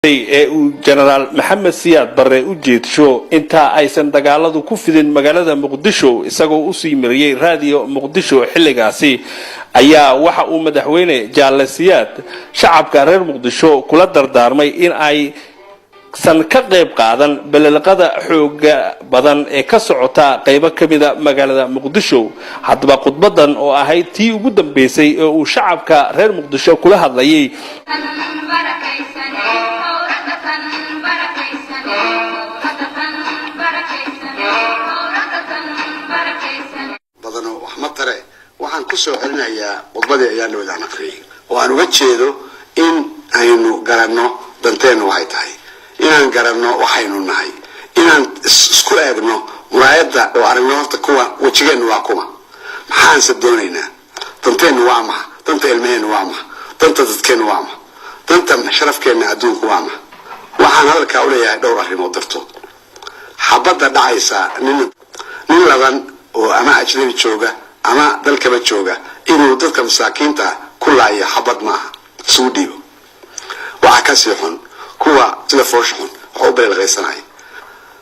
General Maxamed Siyaad Barre u jeedsho inta aysan dagaaladu ku fidin magaalada Muqdisho isagoo u sii mariyay raadiyo Muqdisho xilligaasi ayaa waxa uu madaxweyne Jaalle Siyaad shacabka reer Muqdisho kula dardaarmay in ay san ka qayb qaadan balaqada xooga badan ee ka socota qaybo kamida magaalada Muqdisho hadba khudbadan oo ahayd tii ugu dambeysay ee uu shacabka reer Muqdisho kula hadlayay badano wax ma tare waxaan ku soo celinayaa khudbadii ayaan wada aqriyay oo aan uga jeedo in aynu garanno danteenu waxay tahay inaan garanno waxaynu nahay inaan isku eegno muraayada oo aragno horta kuwa wajigeenu waa kuma maxaan se doonaynaa danteenu waa ma danta ilmeenu waa ma danta dadkeenu waa ma danta sharafkeena adduunku waa ma waxaan halka u leeyahay dhowr arrimood dartood xabada dhacaysa nin laban oo ama ajnabi jooga ama dalkaba jooga inuu dadka masaakiinta ku laaya xabad maaha soo dhiibo waxa ka sii xun kuwa sida fooshxun oo beelqaysanay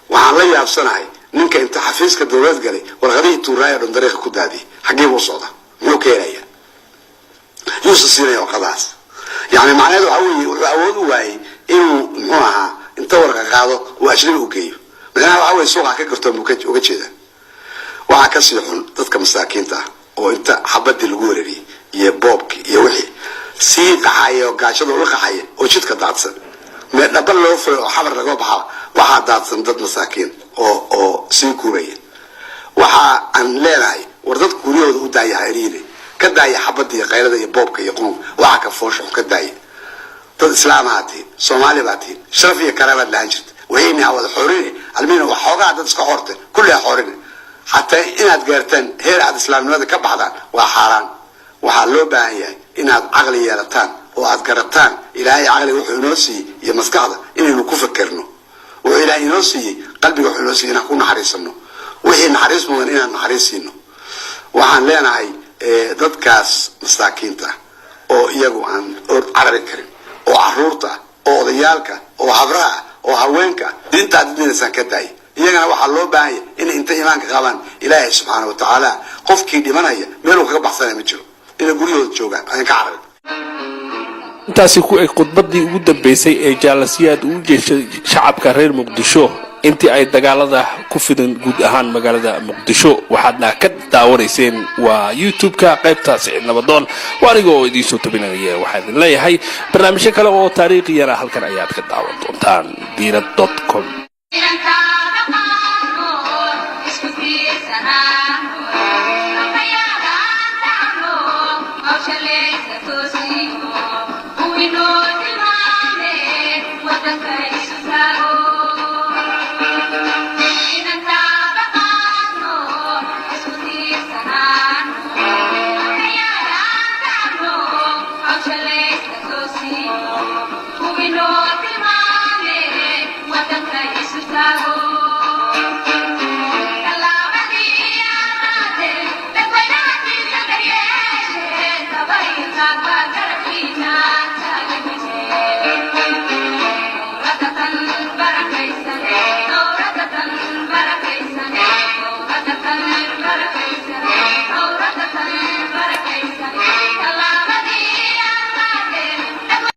waxaan la yaabsanahay ninka inta xafiiska dawlad galay warqadii tuuraaya dariiqa ku daadi xagee uu socda muxuu keenaya yuusu siinay warqadaas yani macnaheedu waxa weeye wuxuu awood u waayay inuu muxuu ahaa inta warqa qaado oo ajnabi u geeyo macnaha waxa weeye suuqa ka garto uga jeeda waxa ka sii xun dadka masaakiinta oo inta xabadii lagu weerariyay iyo boobki iyo wixii si qaxayo gaashada u qaxayo oo jidka daadsan ما نبل له في حبر رجوب واحد دات صندوق مساكين أو سيكورية واحد عن ليناي وردت كوريا وداعي هيريني كداعي حبدي غير ذا يبوب كيقوم واحد كفوش وكداعي الإسلام هاتي صومالي باتي شرفية كرامة لانجت وهي عوض حوريني المين وحوجا عدد سكحورته كلها حوريني حتى إن أتجرتن هي عد الإسلام هذا كبحدا وحرام وحلو باهي إن عقلي يرتان وأذكرتان إلهي عقلي وحنوسي يمسكعده إنه نكفكرنه وإلهي نوسي قلبي وحنوسي إن أكون حريصنه وهي نحريص من إن نحريصينه وعن لنا هاي ضد كاس مساكينته أو يجو عن عرب الكريم أو عرورته أو ضيالك أو حبرها أو هوينك أنت عددين إنسان كداي يجنا وحلو باهي إن أنت إيمانك غلان إلهي سبحانه وتعالى قف كيدي من هي ملوك بحثنا متجو إن قولي الجوجا أنا كعرب intaasi ku ay khudbadii ugu dambeysay ee Jaalle Siyaad uu jeeshay shacabka reer Muqdisho intii ay dagaalada ku fidan guud ahaan magaalada Muqdisho waxaadna ka daawanayseen waa YouTube-ka qaybtaas nabadoon waanigoo idin soo tabinaya waxaan leeyahay barnaamijyo kale oo taariikhiyan halkan ayaad ka daawan doontaan diirad.com Chicago.